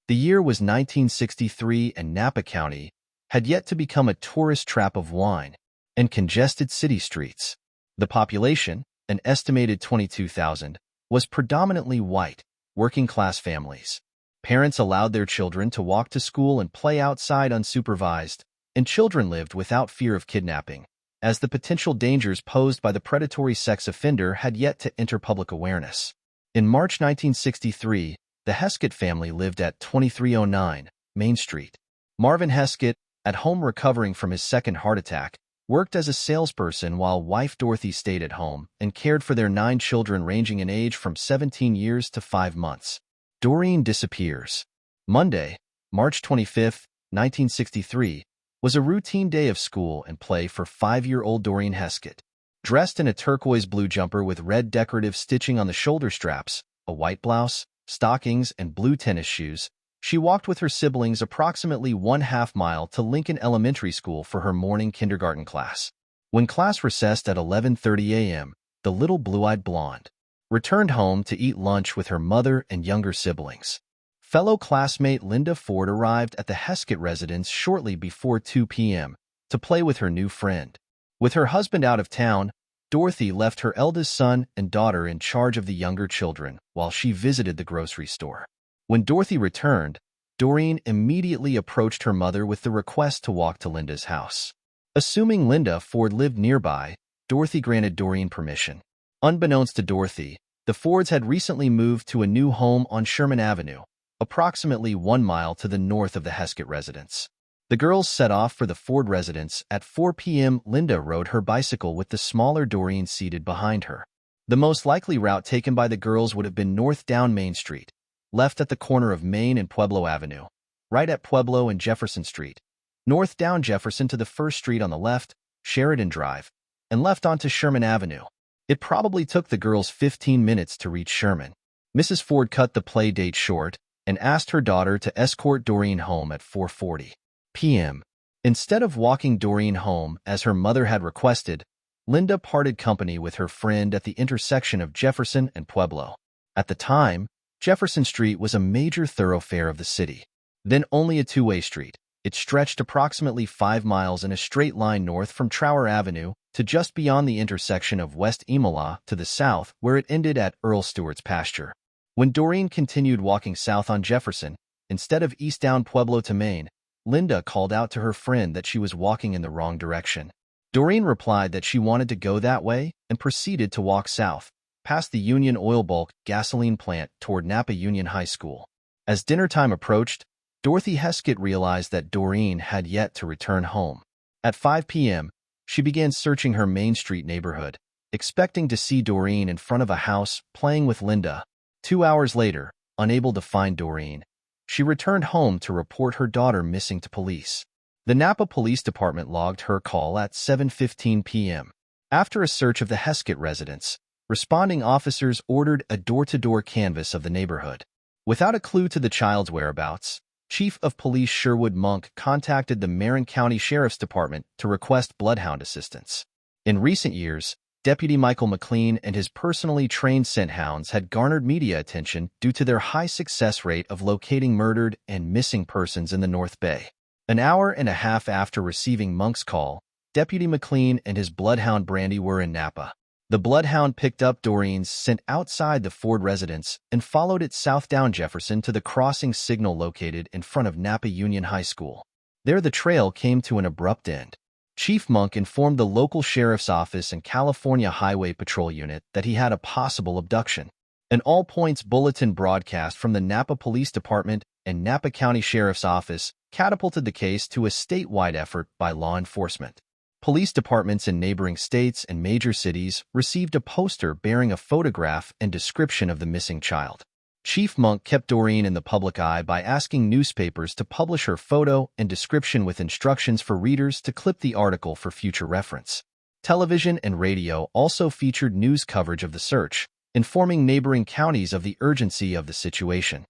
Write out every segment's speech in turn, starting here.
The year was 1963 and Napa County had yet to become a tourist trap of wine and congested city streets. The population, an estimated 22,000, was predominantly white, working-class families. Parents allowed their children to walk to school and play outside unsupervised, and children lived without fear of kidnapping, as the potential dangers posed by the predatory sex offender had yet to enter public awareness. In March 1963, the Heskett family lived at 2309 Main Street. Marvin Heskett, at home recovering from his second heart attack, worked as a salesperson while wife Dorothy stayed at home and cared for their 9 children ranging in age from 17 years to 5 months. Doreen disappears. Monday, March 25, 1963, was a routine day of school and play for 5-year-old Doreen Heskett. Dressed in a turquoise blue jumper with red decorative stitching on the shoulder straps, a white blouse, stockings, and blue tennis shoes, she walked with her siblings approximately 1/2 mile to Lincoln Elementary School for her morning kindergarten class. When class recessed at 11:30 a.m., the little blue-eyed blonde returned home to eat lunch with her mother and younger siblings. Fellow classmate Linda Ford arrived at the Heskett residence shortly before 2 p.m. to play with her new friend. With her husband out of town, Dorothy left her eldest son and daughter in charge of the younger children while she visited the grocery store. When Dorothy returned, Doreen immediately approached her mother with the request to walk to Linda's house. Assuming Linda Ford lived nearby, Dorothy granted Doreen permission. Unbeknownst to Dorothy, the Fords had recently moved to a new home on Sherman Avenue, approximately 1 mile to the north of the Heskett residence. The girls set off for the Ford residence. At 4 p.m., Linda rode her bicycle with the smaller Doreen seated behind her. The most likely route taken by the girls would have been north down Main Street, left at the corner of Main and Pueblo Avenue, right at Pueblo and Jefferson Street, north down Jefferson to the first street on the left, Sheridan Drive, and left onto Sherman Avenue. It probably took the girls 15 minutes to reach Sherman. Mrs. Ford cut the play date short and asked her daughter to escort Doreen home at 4:40 p.m. Instead of walking Doreen home as her mother had requested, Linda parted company with her friend at the intersection of Jefferson and Pueblo. At the time, Jefferson Street was a major thoroughfare of the city. Then only a two-way street, it stretched approximately 5 miles in a straight line north from Trower Avenue to just beyond the intersection of West Imola to the south, where it ended at Earl Stewart's pasture. When Doreen continued walking south on Jefferson, instead of east down Pueblo to Main, Linda called out to her friend that she was walking in the wrong direction. Doreen replied that she wanted to go that way and proceeded to walk south, past the Union Oil Bulk gasoline plant toward Napa Union High School. As dinner time approached, Dorothy Heskett realized that Doreen had yet to return home. At 5 p.m., she began searching her Main Street neighborhood, expecting to see Doreen in front of a house playing with Linda. 2 hours later, unable to find Doreen, she returned home to report her daughter missing to police. The Napa Police Department logged her call at 7:15 p.m. After a search of the Heskett residence, responding officers ordered a door-to-door canvass of the neighborhood. Without a clue to the child's whereabouts, Chief of Police Sherwood Monk contacted the Marin County Sheriff's Department to request bloodhound assistance. In recent years, Deputy Michael McLean and his personally trained scent hounds had garnered media attention due to their high success rate of locating murdered and missing persons in the North Bay. An hour and a half after receiving Monk's call, Deputy McLean and his bloodhound Brandy were in Napa. The bloodhound picked up Doreen's scent outside the Ford residence and followed it south down Jefferson to the crossing signal located in front of Napa Union High School. There the trail came to an abrupt end. Chief Monk informed the local sheriff's office and California Highway Patrol unit that he had a possible abduction. An all-points bulletin broadcast from the Napa Police Department and Napa County Sheriff's Office catapulted the case to a statewide effort by law enforcement. Police departments in neighboring states and major cities received a poster bearing a photograph and description of the missing child. Chief Monk kept Doreen in the public eye by asking newspapers to publish her photo and description with instructions for readers to clip the article for future reference. Television and radio also featured news coverage of the search, informing neighboring counties of the urgency of the situation.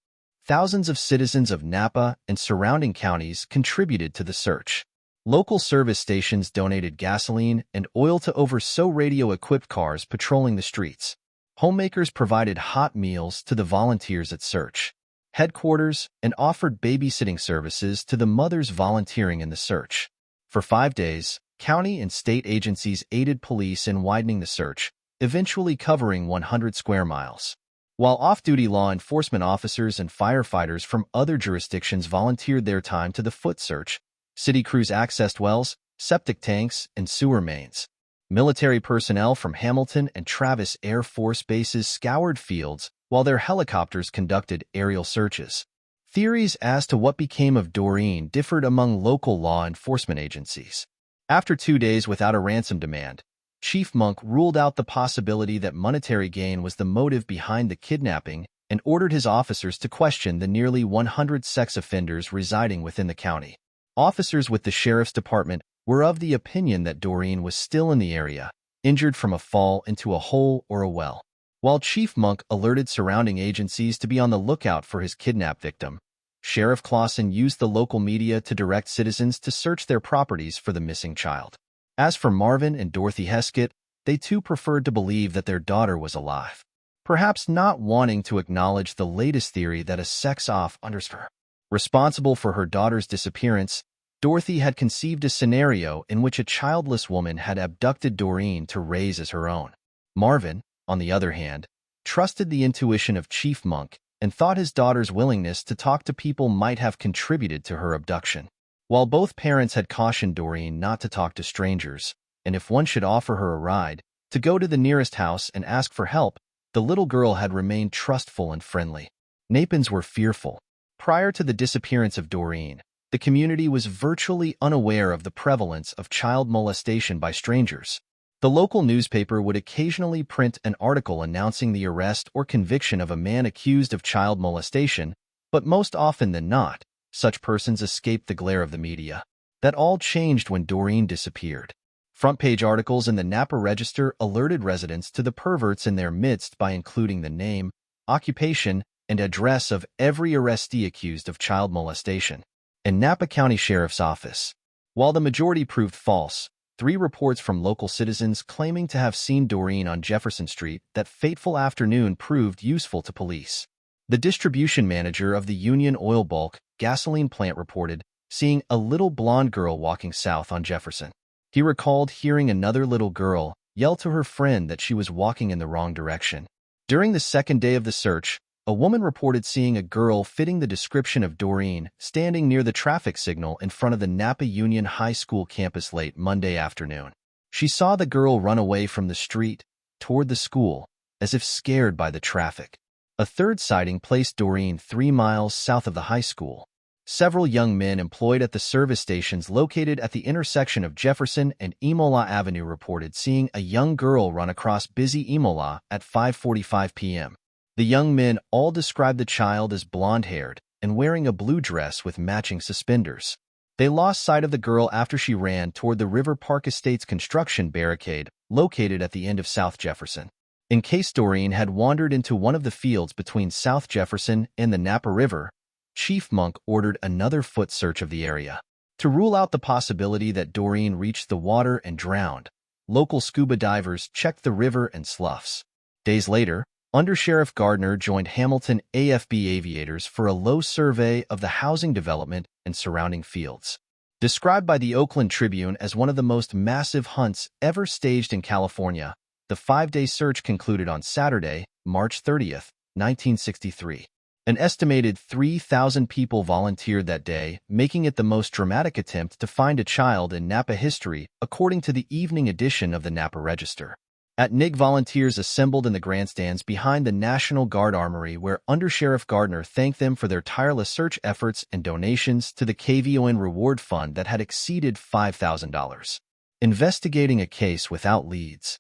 Thousands of citizens of Napa and surrounding counties contributed to the search. Local service stations donated gasoline and oil to over so radio-equipped cars patrolling the streets. Homemakers provided hot meals to the volunteers at search. headquarters, and offered babysitting services to the mothers volunteering in the search. For 5 days, county and state agencies aided police in widening the search, eventually covering 100 square miles. While off-duty law enforcement officers and firefighters from other jurisdictions volunteered their time to the foot search, city crews accessed wells, septic tanks, and sewer mains. Military personnel from Hamilton and Travis Air Force bases scoured fields while their helicopters conducted aerial searches. Theories as to what became of Doreen differed among local law enforcement agencies. After 2 days without a ransom demand, Chief Monk ruled out the possibility that monetary gain was the motive behind the kidnapping and ordered his officers to question the nearly 100 sex offenders residing within the county. Officers with the sheriff's department were of the opinion that Doreen was still in the area, injured from a fall into a hole or a well. While Chief Monk alerted surrounding agencies to be on the lookout for his kidnapped victim, Sheriff Clausen used the local media to direct citizens to search their properties for the missing child. As for Marvin and Dorothy Heskett, they too preferred to believe that their daughter was alive, perhaps not wanting to acknowledge the latest theory that a sex offender responsible for her daughter's disappearance. Dorothy had conceived a scenario in which a childless woman had abducted Doreen to raise as her own. Marvin, on the other hand, trusted the intuition of Chief Monk and thought his daughter's willingness to talk to people might have contributed to her abduction. While both parents had cautioned Doreen not to talk to strangers, and if one should offer her a ride, to go to the nearest house and ask for help, the little girl had remained trustful and friendly. Napans were fearful. Prior to the disappearance of Doreen, the community was virtually unaware of the prevalence of child molestation by strangers. The local newspaper would occasionally print an article announcing the arrest or conviction of a man accused of child molestation, but most often than not, such persons escaped the glare of the media. That all changed when Doreen disappeared. Front-page articles in the Napa Register alerted residents to the perverts in their midst by including the name, occupation, and address of every arrestee accused of child molestation. In Napa County Sheriff's Office, while the majority proved false, 3 reports from local citizens claiming to have seen Doreen on Jefferson Street that fateful afternoon proved useful to police. The distribution manager of the Union Oil Bulk gasoline plant reported seeing a little blonde girl walking south on Jefferson. He recalled hearing another little girl yell to her friend that she was walking in the wrong direction. During the second day of the search, a woman reported seeing a girl fitting the description of Doreen standing near the traffic signal in front of the Napa Union High School campus late Monday afternoon. She saw the girl run away from the street toward the school, as if scared by the traffic. A third sighting placed Doreen 3 miles south of the high school. Several young men employed at the service stations located at the intersection of Jefferson and Imola Avenue reported seeing a young girl run across busy Imola at 5:45 p.m. The young men all described the child as blonde-haired and wearing a blue dress with matching suspenders. They lost sight of the girl after she ran toward the River Park Estates construction barricade located at the end of South Jefferson. In case Doreen had wandered into one of the fields between South Jefferson and the Napa River, Chief Monk ordered another foot search of the area. To rule out the possibility that Doreen reached the water and drowned, local scuba divers checked the river and sloughs. Days later, Undersheriff Gardner joined Hamilton AFB aviators for a low survey of the housing development and surrounding fields. Described by the Oakland Tribune as one of the most massive hunts ever staged in California, the 5-day search concluded on Saturday, March 30, 1963. An estimated 3,000 people volunteered that day, making it the most dramatic attempt to find a child in Napa history, according to the evening edition of the Napa Register. At NIG, volunteers assembled in the grandstands behind the National Guard Armory, where Undersheriff Gardner thanked them for their tireless search efforts and donations to the KVON Reward Fund that had exceeded $5,000. Investigating a case without leads.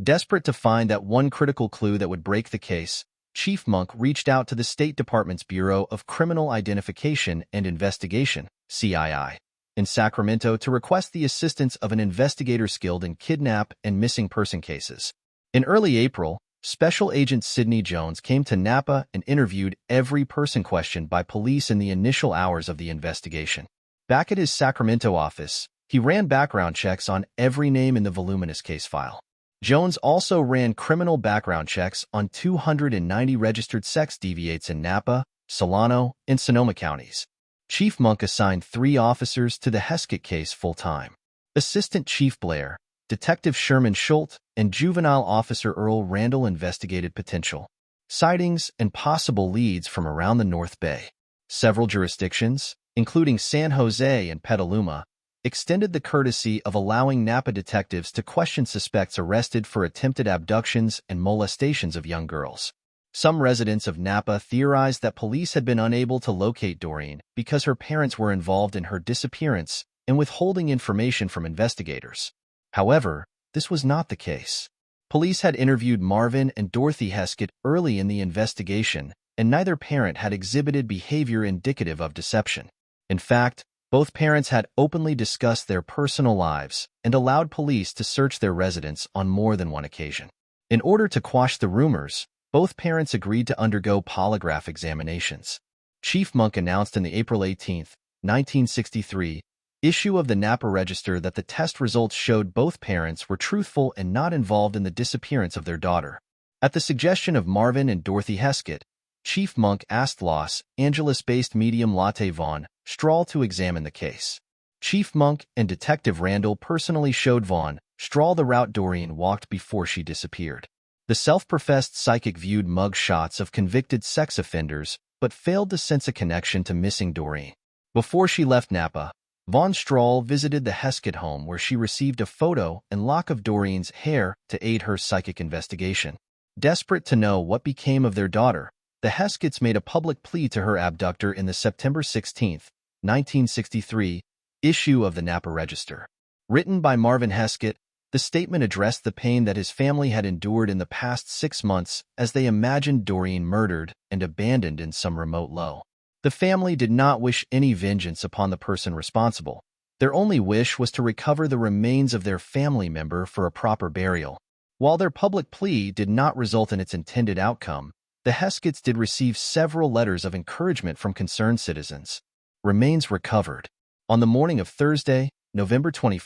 Desperate to find that one critical clue that would break the case, Chief Monk reached out to the State Department's Bureau of Criminal Identification and Investigation, CII, in Sacramento to request the assistance of an investigator skilled in kidnap and missing person cases. In early April, Special Agent Sidney Jones came to Napa and interviewed every person questioned by police in the initial hours of the investigation. Back at his Sacramento office, he ran background checks on every name in the voluminous case file. Jones also ran criminal background checks on 290 registered sex deviates in Napa, Solano, and Sonoma counties. Chief Monk assigned 3 officers to the Heskett case full-time. Assistant Chief Blair, Detective Sherman Schultz, and Juvenile Officer Earl Randall investigated potential sightings and possible leads from around the North Bay. Several jurisdictions, including San Jose and Petaluma, extended the courtesy of allowing Napa detectives to question suspects arrested for attempted abductions and molestations of young girls. Some residents of Napa theorized that police had been unable to locate Doreen because her parents were involved in her disappearance and withholding information from investigators. However, this was not the case. Police had interviewed Marvin and Dorothy Heskett early in the investigation, and neither parent had exhibited behavior indicative of deception. In fact, both parents had openly discussed their personal lives and allowed police to search their residence on more than one occasion. In order to quash the rumors, both parents agreed to undergo polygraph examinations. Chief Monk announced in the April 18, 1963, issue of the Napa Register that the test results showed both parents were truthful and not involved in the disappearance of their daughter. At the suggestion of Marvin and Dorothy Heskett, Chief Monk asked Los Angeles-based medium Lotte Vaughn Strahl to examine the case. Chief Monk and Detective Randall personally showed Vaughn Strahl the route Doreen walked before she disappeared. The self-professed psychic viewed mug shots of convicted sex offenders but failed to sense a connection to missing Doreen. Before she left Napa, Vaughn Strahl visited the Heskett home where she received a photo and lock of Doreen's hair to aid her psychic investigation. Desperate to know what became of their daughter, the Hesketts made a public plea to her abductor in the September 16, 1963, issue of the Napa Register. Written by Marvin Heskett, the statement addressed the pain that his family had endured in the past 6 months as they imagined Doreen murdered and abandoned in some remote low. The family did not wish any vengeance upon the person responsible. Their only wish was to recover the remains of their family member for a proper burial. While their public plea did not result in its intended outcome, the Hesketts did receive several letters of encouragement from concerned citizens. Remains recovered. On the morning of Thursday, November 21,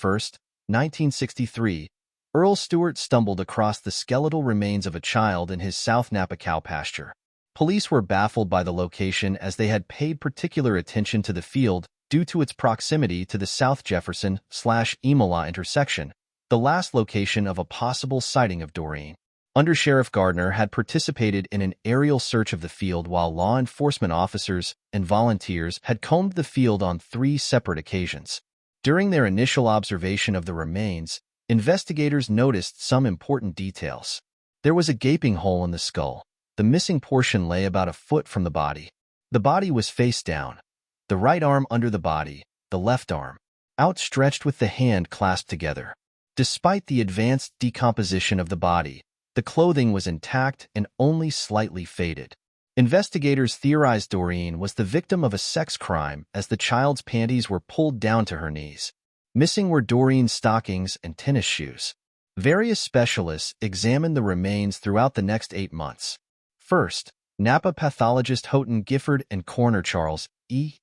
1963, Earl Stewart stumbled across the skeletal remains of a child in his South Napa cow pasture. Police were baffled by the location as they had paid particular attention to the field due to its proximity to the South Jefferson/Emola intersection, the last location of a possible sighting of Doreen. Under-Sheriff Gardner had participated in an aerial search of the field while law enforcement officers and volunteers had combed the field on 3 separate occasions. During their initial observation of the remains, investigators noticed some important details. There was a gaping hole in the skull. The missing portion lay about a foot from the body. The body was face down, the right arm under the body, the left arm outstretched with the hand clasped together. Despite the advanced decomposition of the body, the clothing was intact and only slightly faded. Investigators theorized Doreen was the victim of a sex crime as the child's panties were pulled down to her knees. Missing were Doreen's stockings and tennis shoes. Various specialists examined the remains throughout the next 8 months. First, Napa pathologist Houghton Gifford and coroner Charles E.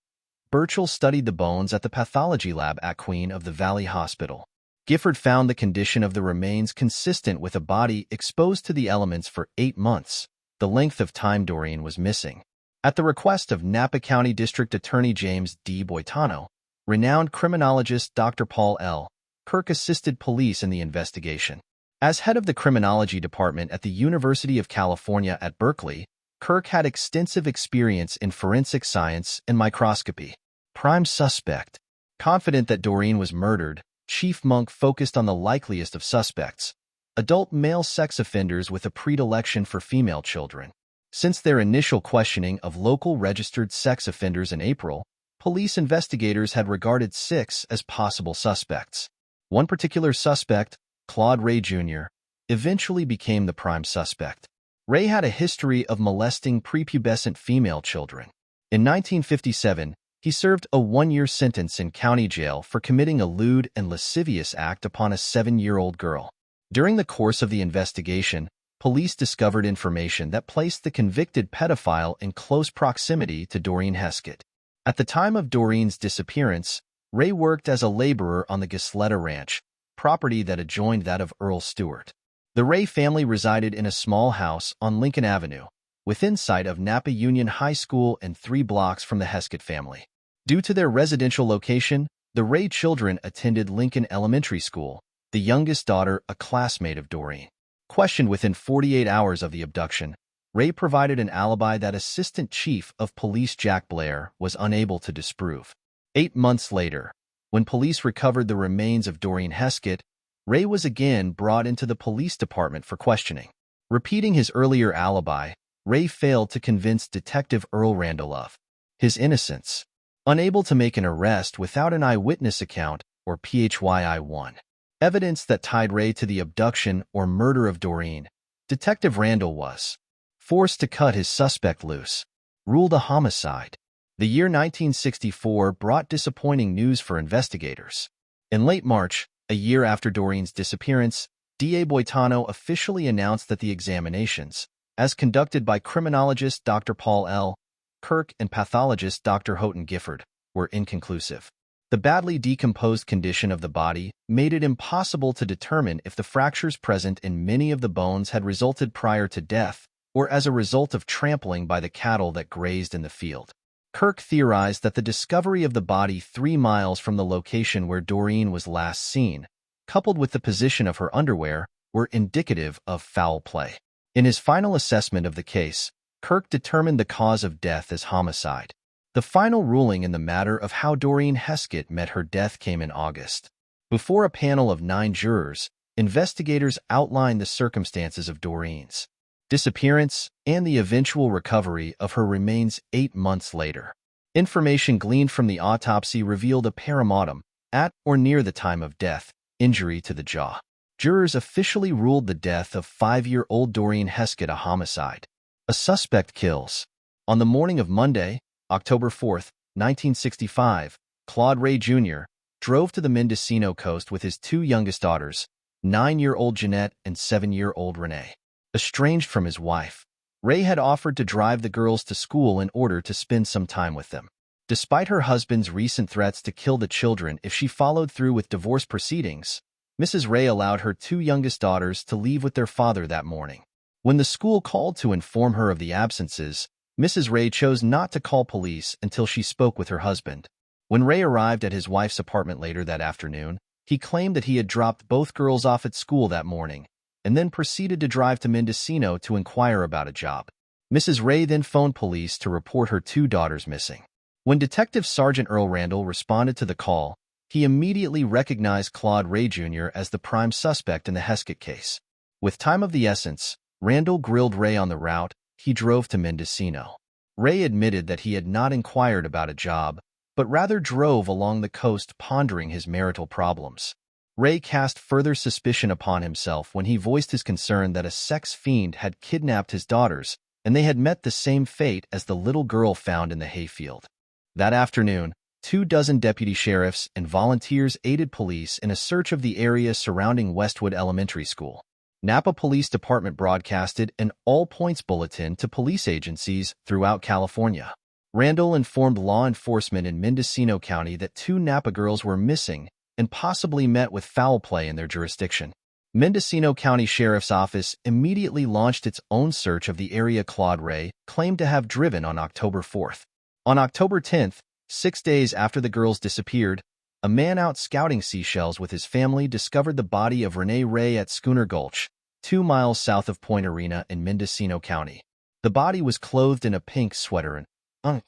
Burchell studied the bones at the pathology lab at Queen of the Valley Hospital. Gifford found the condition of the remains consistent with a body exposed to the elements for 8 months, the length of time Doreen was missing. At the request of Napa County District Attorney James D. Boitano, renowned criminologist Dr. Paul L. Kirk assisted police in the investigation. As head of the criminology department at the University of California at Berkeley, Kirk had extensive experience in forensic science and microscopy. Prime suspect. Confident that Doreen was murdered, Chief Monk focused on the likeliest of suspects, adult male sex offenders with a predilection for female children. Since their initial questioning of local registered sex offenders in April, police investigators had regarded 6 as possible suspects. One particular suspect, Claude Ray Jr., eventually became the prime suspect. Ray had a history of molesting prepubescent female children. In 1957, he served a 1-year sentence in county jail for committing a lewd and lascivious act upon a 7-year-old girl. During the course of the investigation, police discovered information that placed the convicted pedophile in close proximity to Doreen Heskett. At the time of Doreen's disappearance, Ray worked as a laborer on the Gisletta Ranch, property that adjoined that of Earl Stewart. The Ray family resided in a small house on Lincoln Avenue, within sight of Napa Union High School and 3 blocks from the Heskett family. Due to their residential location, the Ray children attended Lincoln Elementary School, the youngest daughter a classmate of Doreen. Questioned within 48 hours of the abduction, Ray provided an alibi that Assistant Chief of Police Jack Blair was unable to disprove. 8 months later, when police recovered the remains of Doreen Heskett, Ray was again brought into the police department for questioning. Repeating his earlier alibi, Ray failed to convince Detective Earl Randall of his innocence. Unable to make an arrest without an eyewitness account, or PHYI-1, evidence that tied Ray to the abduction or murder of Doreen, Detective Randall was forced to cut his suspect loose, ruled a homicide. The year 1964 brought disappointing news for investigators. In late March, a year after Doreen's disappearance, D.A. Boitano officially announced that the examinations, as conducted by criminologist Dr. Paul L. Kirk and pathologist Dr. Houghton Gifford, were inconclusive. The badly decomposed condition of the body made it impossible to determine if the fractures present in many of the bones had resulted prior to death or as a result of trampling by the cattle that grazed in the field. Kirk theorized that the discovery of the body 3 miles from the location where Doreen was last seen, coupled with the position of her underwear, were indicative of foul play. In his final assessment of the case, Kirk determined the cause of death as homicide. The final ruling in the matter of how Doreen Heskett met her death came in August. Before a panel of 9 jurors, investigators outlined the circumstances of Doreen's disappearance and the eventual recovery of her remains 8 months later. Information gleaned from the autopsy revealed a perimortem, at or near the time of death, injury to the jaw. Jurors officially ruled the death of 5-year-old Doreen Heskett a homicide. A suspect kills. On the morning of Monday, October 4, 1965, Claude Ray Jr. drove to the Mendocino coast with his 2 youngest daughters, 9-year-old Jeanette and 7-year-old Renee. Estranged from his wife, Ray had offered to drive the girls to school in order to spend some time with them. Despite her husband's recent threats to kill the children if she followed through with divorce proceedings, Mrs. Ray allowed her 2 youngest daughters to leave with their father that morning. When the school called to inform her of the absences, Mrs. Ray chose not to call police until she spoke with her husband. When Ray arrived at his wife's apartment later that afternoon, he claimed that he had dropped both girls off at school that morning and then proceeded to drive to Mendocino to inquire about a job. Mrs. Ray then phoned police to report her 2 daughters missing. When Detective Sergeant Earl Randall responded to the call, he immediately recognized Claude Ray Jr. as the prime suspect in the Heskett case. With time of the essence, Randall grilled Ray on the route he drove to Mendocino. Ray admitted that he had not inquired about a job, but rather drove along the coast pondering his marital problems. Ray cast further suspicion upon himself when he voiced his concern that a sex fiend had kidnapped his daughters and they had met the same fate as the little girl found in the hayfield. That afternoon, 24 deputy sheriffs and volunteers aided police in a search of the area surrounding Westwood Elementary School. Napa Police Department broadcasted an all-points bulletin to police agencies throughout California. Randall informed law enforcement in Mendocino County that 2 Napa girls were missing and possibly met with foul play in their jurisdiction. Mendocino County Sheriff's Office immediately launched its own search of the area Claude Ray claimed to have driven on October 4th. On October 10th, 6 days after the girls disappeared, a man out scouting seashells with his family discovered the body of Renee Ray at Schooner Gulch, 2 miles south of Point Arena in Mendocino County. The body was clothed in a pink sweater and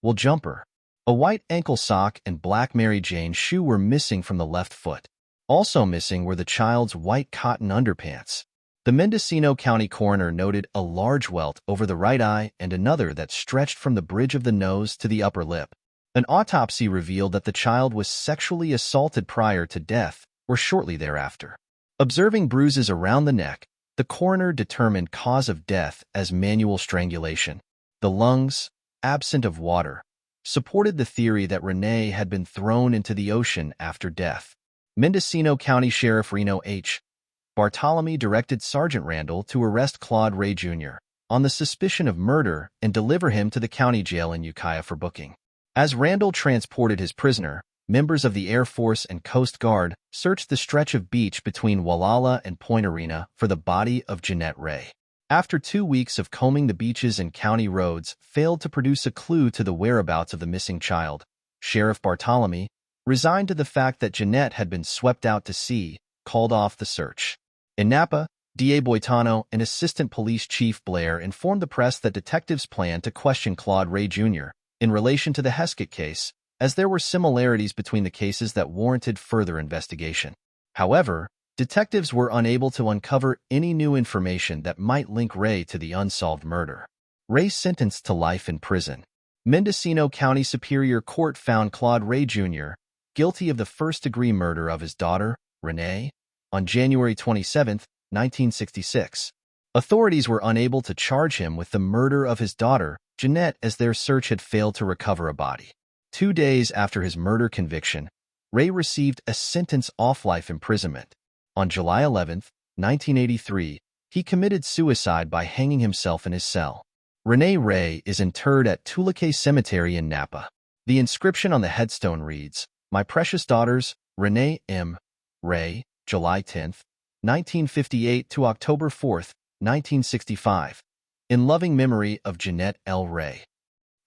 wool jumper. A white ankle sock and black Mary Jane shoe were missing from the left foot. Also missing were the child's white cotton underpants. The Mendocino County coroner noted a large welt over the right eye and another that stretched from the bridge of the nose to the upper lip. An autopsy revealed that the child was sexually assaulted prior to death or shortly thereafter. Observing bruises around the neck, the coroner determined cause of death as manual strangulation. The lungs, absent of water, supported the theory that Renee had been thrown into the ocean after death. Mendocino County Sheriff Reno H. Bartolome directed Sergeant Randall to arrest Claude Ray Jr. on the suspicion of murder and deliver him to the county jail in Ukiah for booking. As Randall transported his prisoner, members of the Air Force and Coast Guard searched the stretch of beach between Wallala and Point Arena for the body of Jeanette Ray. After 2 weeks of combing the beaches and county roads failed to produce a clue to the whereabouts of the missing child, Sheriff Bartholomew, resigned to the fact that Jeanette had been swept out to sea, called off the search. In Napa, D.A. Boitano and Assistant Police Chief Blair informed the press that detectives planned to question Claude Ray Jr. in relation to the Heskett case, as there were similarities between the cases that warranted further investigation. However, detectives were unable to uncover any new information that might link Ray to the unsolved murder. Ray sentenced to life in prison. Mendocino County Superior Court found Claude Ray Jr. guilty of the first-degree murder of his daughter, Renee, on January 27, 1966. Authorities were unable to charge him with the murder of his daughter, Jeanette, as their search had failed to recover a body. 2 days after his murder conviction, Ray received a sentence of life imprisonment. On July 11, 1983, he committed suicide by hanging himself in his cell. Renee Ray is interred at Tulikay Cemetery in Napa. The inscription on the headstone reads, "My precious daughters, Renee M. Ray, July 10, 1958 to October 4, 1965, in loving memory of Jeanette L. Ray."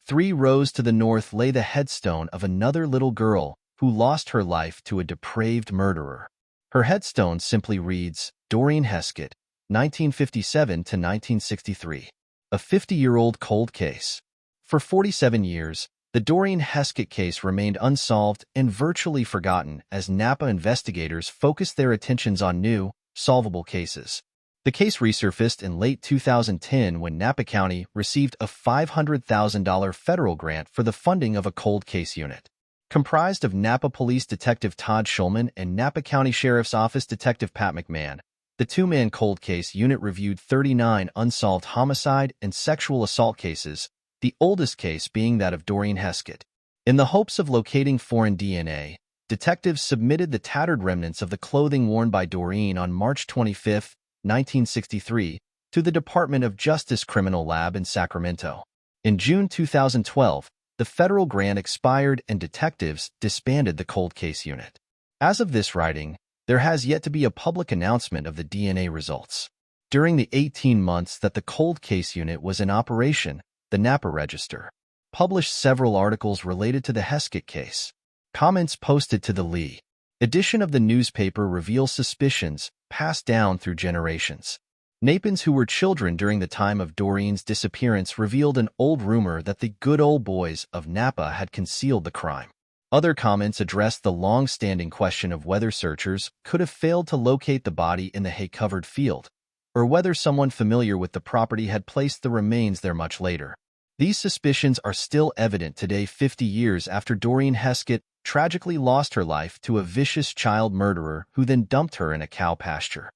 3 rows to the north lay the headstone of another little girl who lost her life to a depraved murderer. Her headstone simply reads, Doreen Heskett, 1957 to 1963. A 50-year-old cold case. For 47 years, the Doreen Heskett case remained unsolved and virtually forgotten as Napa investigators focused their attentions on new, solvable cases. The case resurfaced in late 2010 when Napa County received a $500,000 federal grant for the funding of a cold case unit. Comprised of Napa Police Detective Todd Schulman and Napa County Sheriff's Office Detective Pat McMahon, the 2-man cold case unit reviewed 39 unsolved homicide and sexual assault cases, the oldest case being that of Doreen Heskett. In the hopes of locating foreign DNA, detectives submitted the tattered remnants of the clothing worn by Doreen on March 25, 1963, to the Department of Justice Criminal Lab in Sacramento. In June 2012, the federal grant expired and detectives disbanded the cold case unit. As of this writing, there has yet to be a public announcement of the DNA results. During the 18 months that the cold case unit was in operation, the Napa Register published several articles related to the Heskett case. Comments posted to the Lee edition of the newspaper reveal suspicions passed down through generations. Napans who were children during the time of Doreen's disappearance revealed an old rumor that the good old boys of Napa had concealed the crime. Other comments addressed the long-standing question of whether searchers could have failed to locate the body in the hay-covered field, or whether someone familiar with the property had placed the remains there much later. These suspicions are still evident today 50 years after Doreen Heskett tragically lost her life to a vicious child murderer who then dumped her in a cow pasture.